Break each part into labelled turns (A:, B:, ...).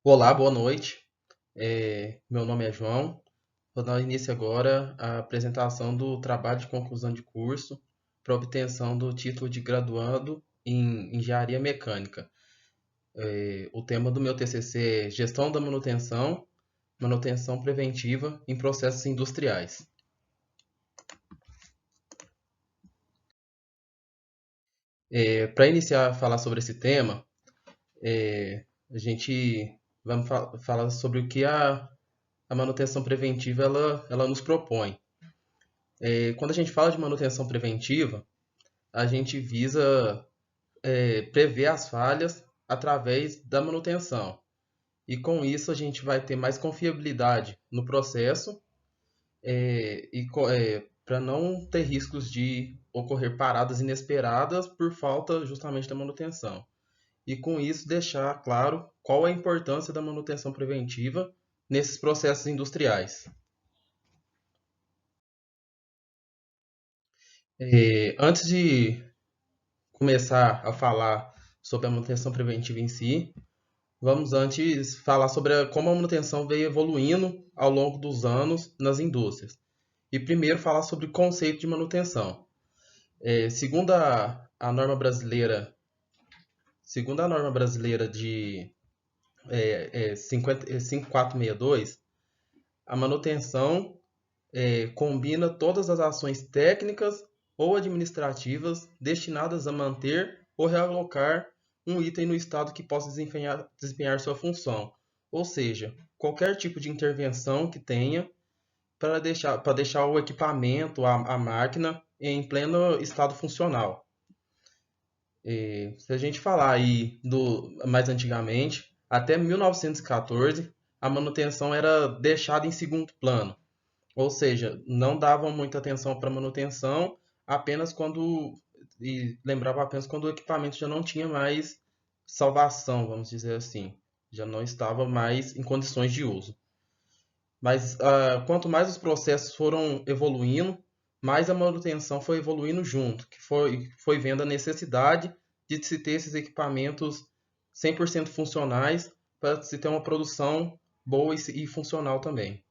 A: Olá, boa noite. Meu nome é João. Vou dar início agora à apresentação do trabalho de conclusão de curso para obtenção do título de graduando em Engenharia Mecânica. O tema do meu TCC é Gestão da Manutenção, Manutenção Preventiva em Processos Industriais. Para iniciar a falar sobre esse tema, a gente falar sobre o que a manutenção preventiva ela nos propõe. Quando a gente fala de manutenção preventiva, a gente visa prever as falhas através da manutenção. E com isso a gente vai ter mais confiabilidade no processo para não ter riscos de ocorrer paradas inesperadas por falta justamente da manutenção. E com isso deixar claro qual a importância da manutenção preventiva nesses processos industriais. Antes de começar a falar sobre a manutenção preventiva em si, vamos antes falar sobre como a manutenção veio evoluindo ao longo dos anos nas indústrias. E primeiro falar sobre o conceito de manutenção. Segundo a norma brasileira, de 5462, a manutenção combina todas as ações técnicas ou administrativas destinadas a manter ou realocar um item no estado que possa desempenhar sua função. Ou seja, qualquer tipo de intervenção que tenha para deixar o equipamento, a máquina, em pleno estado funcional. Se a gente falar aí mais antigamente, até 1914, a manutenção era deixada em segundo plano. Ou seja, não davam muita atenção para manutenção, apenas quando e lembrava apenas quando o equipamento já não tinha mais salvação, vamos dizer assim, já não estava mais em condições de uso. Mas quanto mais os processos foram evoluindo, mais a manutenção foi evoluindo junto, que foi vendo a necessidade de se ter esses equipamentos 100% funcionais para se ter uma produção boa e funcional também.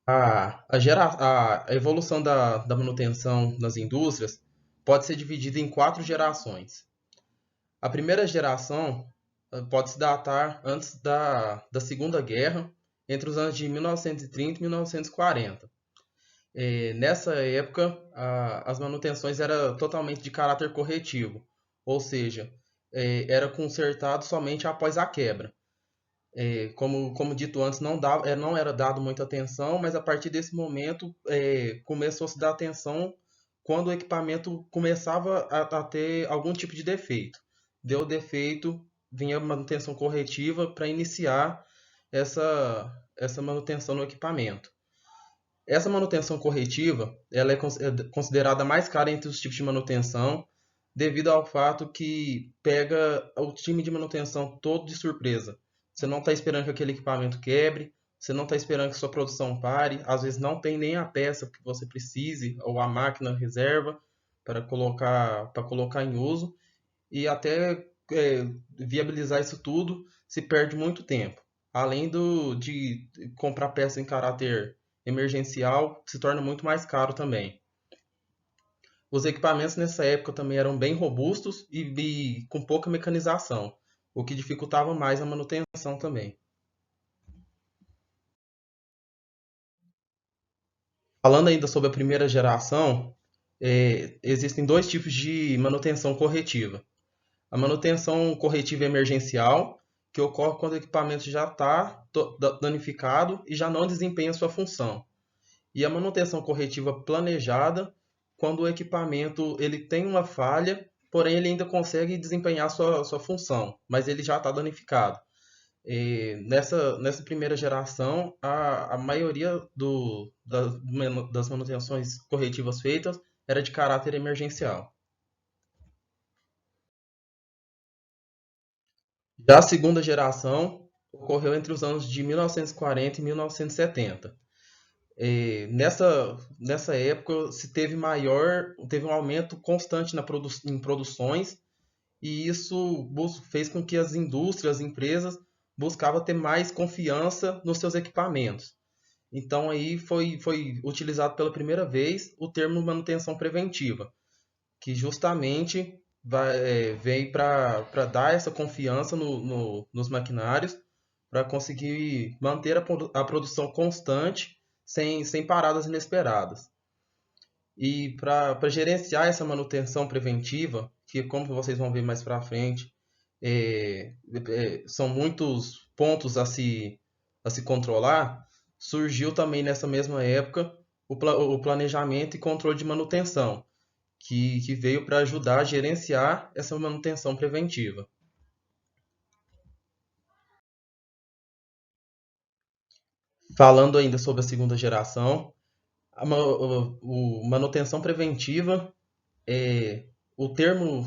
A: A evolução da manutenção nas indústrias pode ser dividida em quatro gerações. A primeira geração pode se datar antes da Segunda Guerra, entre os anos de 1930 e 1940. Nessa época, as manutenções eram totalmente de caráter corretivo, ou seja, era consertado somente após a quebra. Como dito antes, não era dado muita atenção, mas a partir desse momento começou a se dar atenção quando o equipamento começava a ter algum tipo de defeito. Deu defeito, vinha manutenção corretiva para iniciar essa manutenção no equipamento. Essa manutenção corretiva ela é considerada mais cara entre os tipos de manutenção, devido ao fato que pega o time de manutenção todo de surpresa. Você não está esperando que aquele equipamento quebre, você não está esperando que sua produção pare, às vezes não tem nem a peça que você precise, ou a máquina reserva para colocar em uso, e até viabilizar isso tudo se perde muito tempo. Além de comprar peça em caráter emergencial, se torna muito mais caro também. Os equipamentos nessa época também eram bem robustos e com pouca mecanização, o que dificultava mais a manutenção também. Falando ainda sobre a primeira geração, existem dois tipos de manutenção corretiva. A manutenção corretiva emergencial, que ocorre quando o equipamento já está danificado e já não desempenha sua função. E a manutenção corretiva planejada, quando o equipamento ele tem uma falha, porém ele ainda consegue desempenhar sua função, mas ele já está danificado. Nessa primeira geração, a maioria das manutenções corretivas feitas era de caráter emergencial. Já a segunda geração ocorreu entre os anos de 1940 e 1970. Nessa época se teve um aumento constante em produções e isso fez com que as indústrias, as empresas, buscavam ter mais confiança nos seus equipamentos. Então aí foi utilizado pela primeira vez o termo manutenção preventiva, que justamente veio para dar essa confiança nos maquinários, para conseguir manter a produção constante, sem paradas inesperadas. E para gerenciar essa manutenção preventiva, que como vocês vão ver mais para frente, são muitos pontos a se controlar, surgiu também nessa mesma época o planejamento e controle de manutenção, que veio para ajudar a gerenciar essa manutenção preventiva. Falando ainda sobre a segunda geração, manutenção preventiva é o termo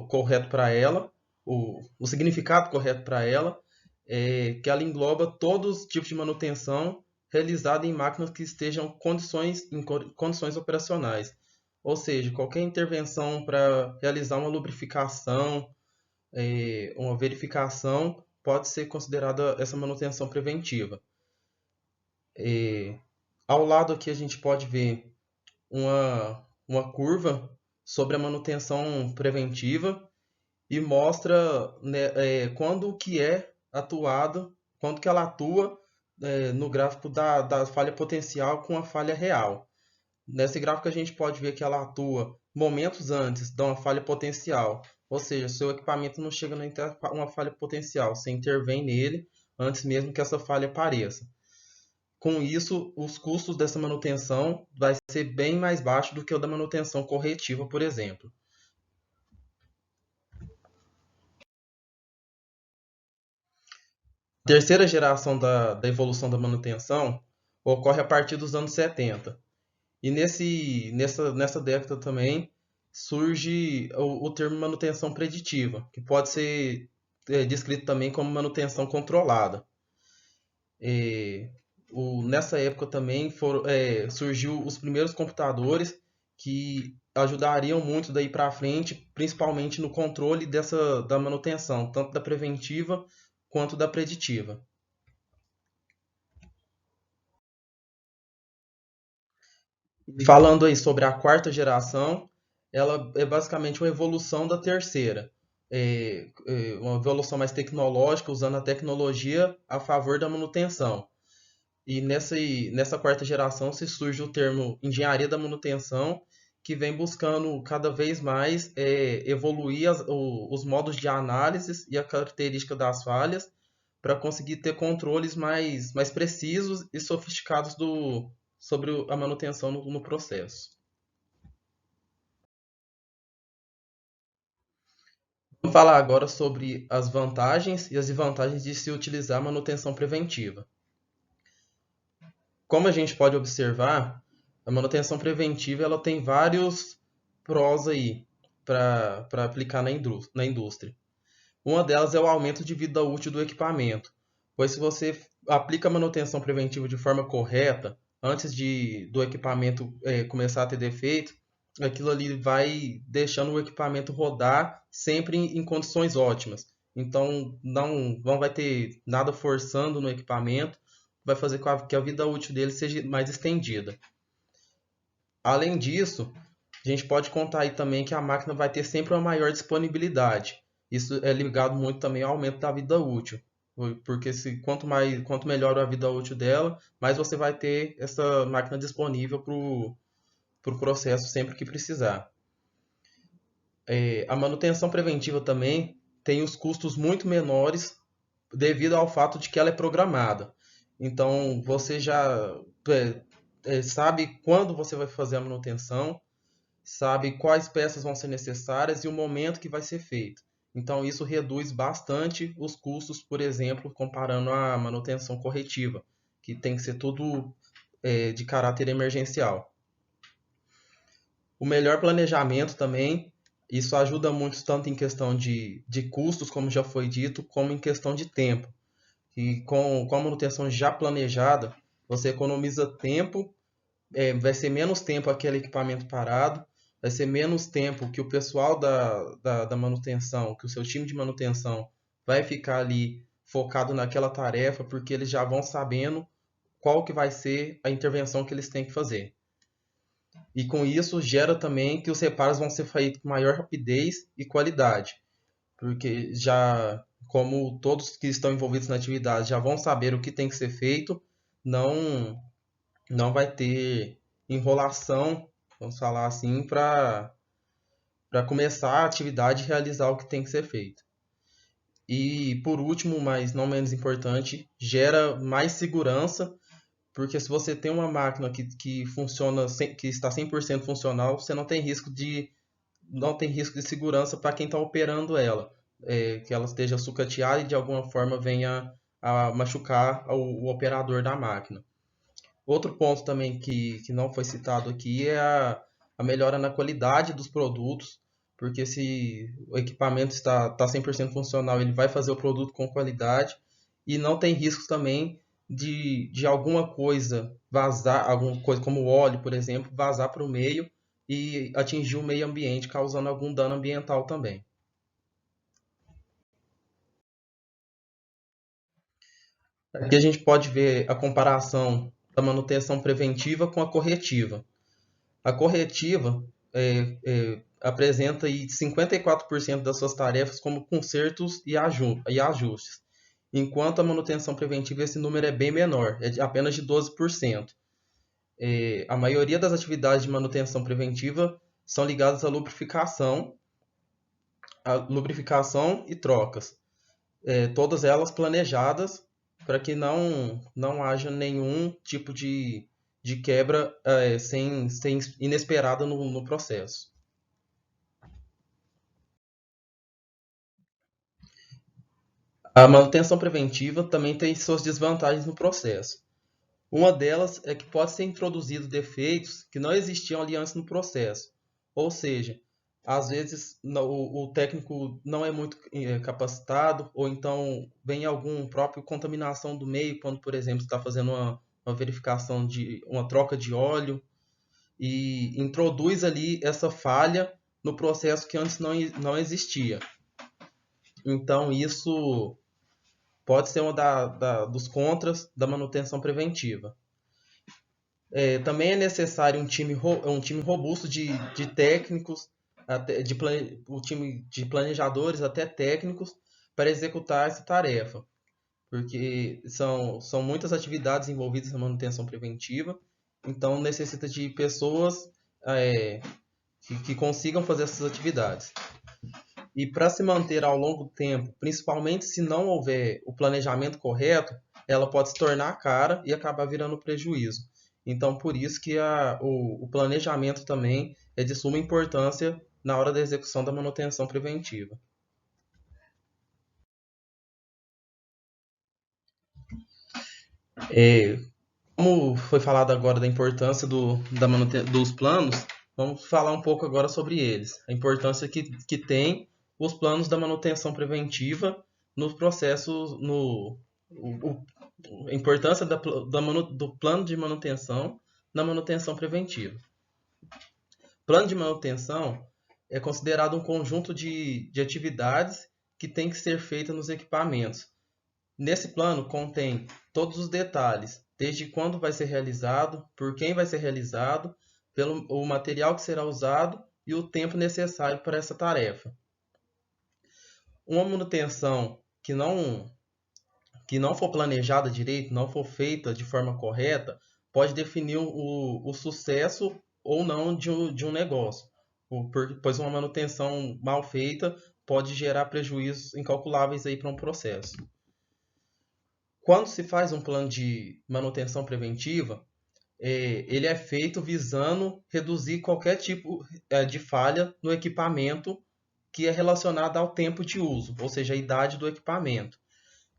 A: correto para ela, o significado correto para ela, é que ela engloba todos os tipos de manutenção realizada em máquinas que estejam em condições operacionais. Ou seja, qualquer intervenção para realizar uma lubrificação, uma verificação, pode ser considerada essa manutenção preventiva. Ao lado aqui a gente pode ver uma curva sobre a manutenção preventiva e mostra, né, quando que é atuado, quando que ela atua no gráfico da falha potencial com a falha real. Nesse gráfico a gente pode ver que ela atua momentos antes de uma falha potencial, ou seja, seu equipamento não chega a uma falha potencial, você intervém nele antes mesmo que essa falha apareça. Com isso, os custos dessa manutenção vai ser bem mais baixo do que o da manutenção corretiva, por exemplo. A terceira geração da evolução da manutenção ocorre a partir dos anos 70. E nessa década também surge o termo manutenção preditiva, que pode ser descrito também como manutenção controlada. Nessa época também surgiu os primeiros computadores que ajudariam muito daí para frente, principalmente no controle da manutenção, tanto da preventiva quanto da preditiva. Falando aí sobre a quarta geração, ela é basicamente uma evolução da terceira. Uma evolução mais tecnológica, usando a tecnologia a favor da manutenção. E nessa quarta geração se surge o termo engenharia da manutenção, que vem buscando cada vez mais evoluir os modos de análise e a característica das falhas para conseguir ter controles mais precisos e sofisticados sobre a manutenção no processo. Vamos falar agora sobre as vantagens e as desvantagens de se utilizar a manutenção preventiva. Como a gente pode observar, a manutenção preventiva ela tem vários prós aí para aplicar na indústria. Uma delas é o aumento de vida útil do equipamento, pois se você aplica a manutenção preventiva de forma correta, antes do equipamento começar a ter defeito, aquilo ali vai deixando o equipamento rodar sempre em condições ótimas. Então não vai ter nada forçando no equipamento, vai fazer com que a vida útil dele seja mais estendida. Além disso, a gente pode contar aí também que a máquina vai ter sempre uma maior disponibilidade. Isso é ligado muito também ao aumento da vida útil, porque quanto melhor a vida útil dela, mais você vai ter essa máquina disponível para o processo sempre que precisar. A manutenção preventiva também tem os custos muito menores devido ao fato de que ela é programada. Então, você já sabe quando você vai fazer a manutenção, sabe quais peças vão ser necessárias e o momento que vai ser feito. Então, isso reduz bastante os custos, por exemplo, comparando a manutenção corretiva, que tem que ser tudo de caráter emergencial. O melhor planejamento também, isso ajuda muito tanto em questão de custos, como já foi dito, como em questão de tempo. E com a manutenção já planejada, você economiza tempo, vai ser menos tempo aquele equipamento parado, vai ser menos tempo que o pessoal da manutenção, que o seu time de manutenção vai ficar ali focado naquela tarefa, porque eles já vão sabendo qual que vai ser a intervenção que eles têm que fazer. E com isso gera também que os reparos vão ser feitos com maior rapidez e qualidade, porque já como todos que estão envolvidos na atividade já vão saber o que tem que ser feito, não não vai ter enrolação, vamos falar assim, para começar a atividade e realizar o que tem que ser feito. E por último, mas não menos importante, gera mais segurança, porque se você tem uma máquina que funciona, que está 100% funcional, você não tem risco de segurança para quem está operando ela, que ela esteja sucateada e de alguma forma venha a machucar o operador da máquina. Outro ponto também que não foi citado aqui é a melhora na qualidade dos produtos, porque se o equipamento está 100% funcional, ele vai fazer o produto com qualidade e não tem riscos também de alguma coisa vazar, alguma coisa como óleo, por exemplo, vazar para o meio e atingir o meio ambiente, causando algum dano ambiental também. Aqui a gente pode ver a comparação da manutenção preventiva com a corretiva. A corretiva apresenta aí 54% das suas tarefas como consertos e ajustes, enquanto a manutenção preventiva esse número é bem menor, é apenas de 12%. A maioria das atividades de manutenção preventiva são ligadas à lubrificação e trocas, todas elas planejadas para que não haja nenhum tipo de quebra sem inesperada no processo. A manutenção preventiva também tem suas desvantagens no processo. Uma delas é que pode ser introduzido defeitos que não existiam ali antes no processo. Ou seja, às vezes o técnico não é muito capacitado, ou então vem alguma própria contaminação do meio, quando, por exemplo, está fazendo uma verificação de uma troca de óleo, e introduz ali essa falha no processo que antes não existia. Então, isso pode ser um dos contras da manutenção preventiva. Também é necessário um time robusto de técnicos, o time de planejadores até técnicos, para executar essa tarefa, porque são muitas atividades envolvidas na manutenção preventiva, então necessita de pessoas que consigam fazer essas atividades. E para se manter ao longo do tempo, principalmente se não houver o planejamento correto, ela pode se tornar cara e acabar virando prejuízo. Então, por isso que o planejamento também é de suma importância na hora da execução da manutenção preventiva. Como foi falado agora da importância dos planos, vamos falar um pouco agora sobre eles. A importância que tem os planos da manutenção preventiva nos processos, a importância do plano de manutenção na manutenção preventiva. Plano de manutenção é considerado um conjunto de atividades que tem que ser feita nos equipamentos. Nesse plano contém todos os detalhes, desde quando vai ser realizado, por quem vai ser realizado, o material que será usado e o tempo necessário para essa tarefa. Uma manutenção que não for planejada direito, não for feita de forma correta, pode definir o sucesso ou não de um negócio, pois uma manutenção mal feita pode gerar prejuízos incalculáveis para um processo. Quando se faz um plano de manutenção preventiva, ele é feito visando reduzir qualquer tipo de falha no equipamento que é relacionada ao tempo de uso, ou seja, a idade do equipamento.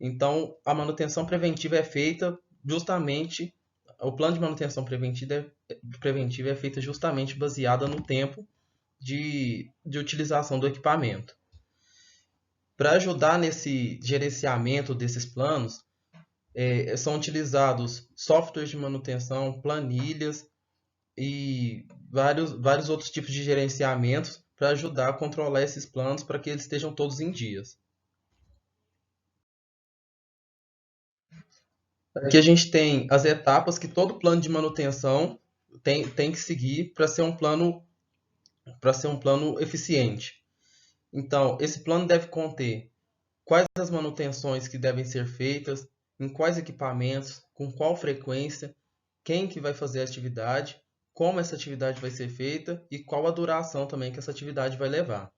A: Então, a manutenção preventiva é feita justamente, o plano de manutenção preventiva é feito justamente baseado no tempo de utilização do equipamento. Para ajudar nesse gerenciamento desses planos, são utilizados softwares de manutenção, planilhas e vários outros tipos de gerenciamentos para ajudar a controlar esses planos para que eles estejam todos em dias. Aqui a gente tem as etapas que todo plano de manutenção tem que seguir para ser um plano eficiente. Então, esse plano deve conter quais as manutenções que devem ser feitas, em quais equipamentos, com qual frequência, quem que vai fazer a atividade, como essa atividade vai ser feita e qual a duração também que essa atividade vai levar.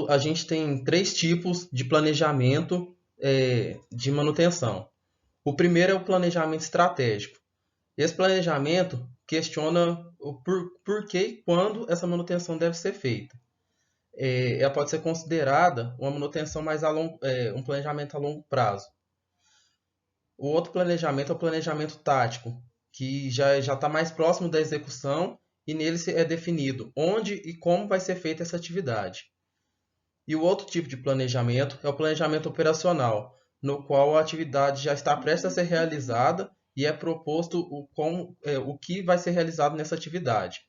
A: A gente tem três tipos de planejamento de manutenção. O primeiro é o planejamento estratégico. Esse planejamento questiona o porquê e quando essa manutenção deve ser feita. Ela pode ser considerada uma manutenção um planejamento a longo prazo. O outro planejamento é o planejamento tático, que já está mais próximo da execução e nele é definido onde e como vai ser feita essa atividade. E o outro tipo de planejamento é o planejamento operacional, no qual a atividade já está prestes a ser realizada e é proposto o que vai ser realizado nessa atividade.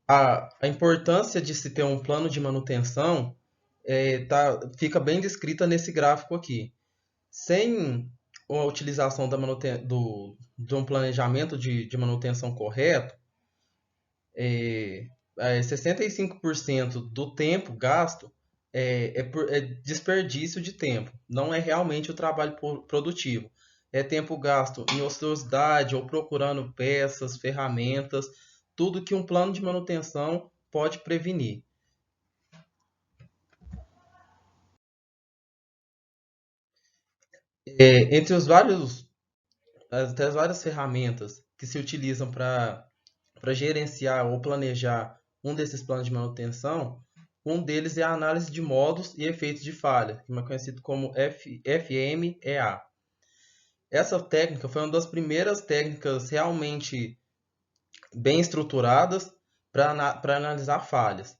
A: A importância de se ter um plano de manutenção fica bem descrita nesse gráfico aqui. Sem a utilização de um planejamento de manutenção correto, 65% do tempo gasto é desperdício de tempo. Não é realmente o trabalho produtivo. É tempo gasto em ociosidade ou procurando peças, ferramentas, tudo que um plano de manutenção pode prevenir. Entre as várias ferramentas que se utilizam para gerenciar ou planejar um desses planos de manutenção, um deles é a análise de modos e efeitos de falha, que é conhecido como FMEA. Essa técnica foi uma das primeiras técnicas realmente bem estruturadas para analisar falhas.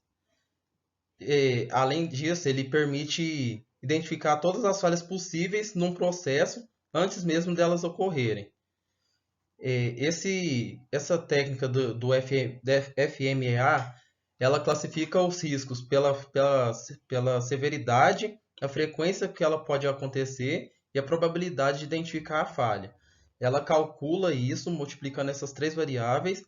A: Além disso, ele permite identificar todas as falhas possíveis num processo antes mesmo delas ocorrerem. Essa técnica do FMEA, ela classifica os riscos pela severidade, a frequência que ela pode acontecer e a probabilidade de identificar a falha. Ela calcula isso multiplicando essas três variáveis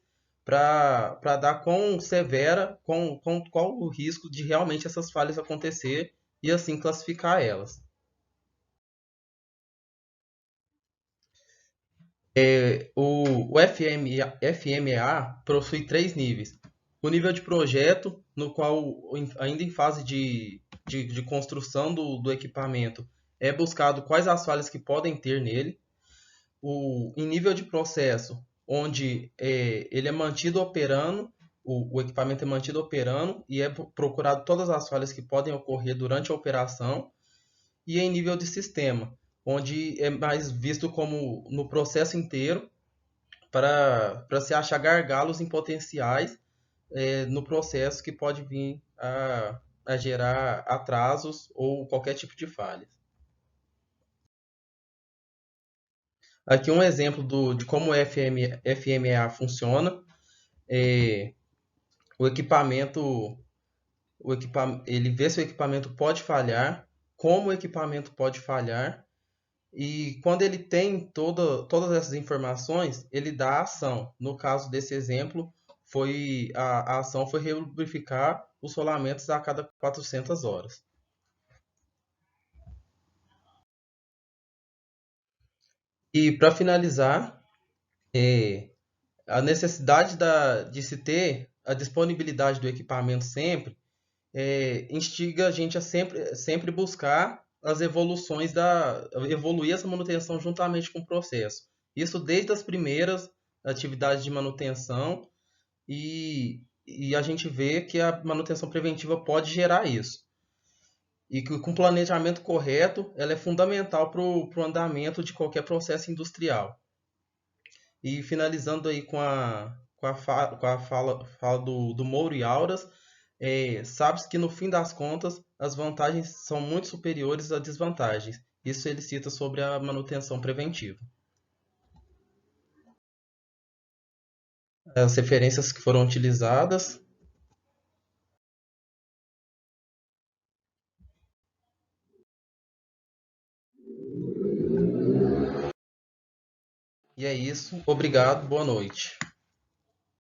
A: para dar quão severa, qual o risco de realmente essas falhas acontecer e assim classificar elas. O FMEA possui três níveis. O nível de projeto, no qual, ainda em fase de construção do equipamento, é buscado quais as falhas que podem ter nele. Em nível de processo, onde ele é mantido operando, o equipamento é mantido operando e é procurado todas as falhas que podem ocorrer durante a operação. E em nível de sistema, onde é mais visto como no processo inteiro para se achar gargalos em potenciais no processo que pode vir a gerar atrasos ou qualquer tipo de falha. Aqui um exemplo de como o FMEA funciona. É, o equipamento, ele vê se o equipamento pode falhar, como o equipamento pode falhar, e quando ele tem todas essas informações, ele dá a ação. No caso desse exemplo, a ação foi relubrificar os rolamentos a cada 400 horas. E para finalizar, a necessidade de se ter a disponibilidade do equipamento sempre instiga a gente a sempre buscar as evoluções evoluir essa manutenção juntamente com o processo. Isso desde as primeiras atividades de manutenção e a gente vê que a manutenção preventiva pode gerar isso. E que com planejamento correto, ela é fundamental para o andamento de qualquer processo industrial. E finalizando aí com a fala do Mouro e Auras, sabe-se que no fim das contas, as vantagens são muito superiores às desvantagens. Isso ele cita sobre a manutenção preventiva. As referências que foram utilizadas. E é isso. Obrigado. Boa noite.